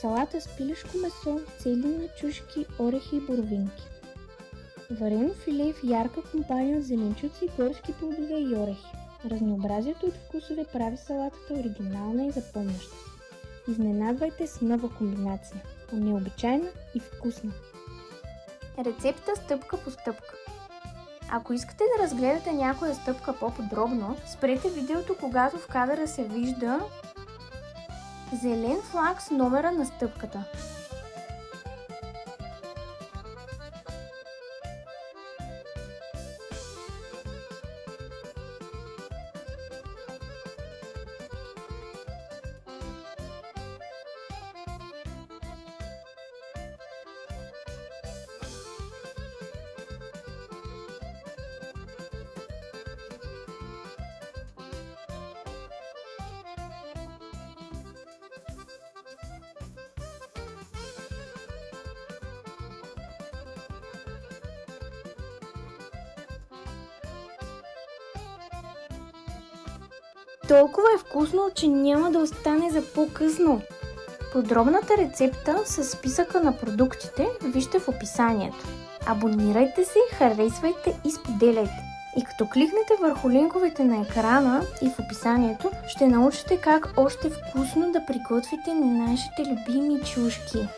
салата с пилешко месо, целина, чушки, орехи и боровинки. Варено филе в ярка компания от зеленчуци, горски плодове и орехи. Разнообразието от вкусове прави салатата оригинална и запомняща. Изненадвайте с нова комбинация. Необичайна и вкусна. Рецепта стъпка по стъпка. Ако искате да разгледате някоя стъпка по-подробно, спрете видеото, когато в кадъра се вижда зелен флаг с номера на стъпката. Толкова е вкусно, че няма да остане за по-късно. Подробната рецепта с списъка на продуктите вижте в описанието. Абонирайте се, харесвайте и споделяйте. И като кликнете върху линковете на екрана и в описанието, ще научите как още вкусно да приготвите нашите любими чушки.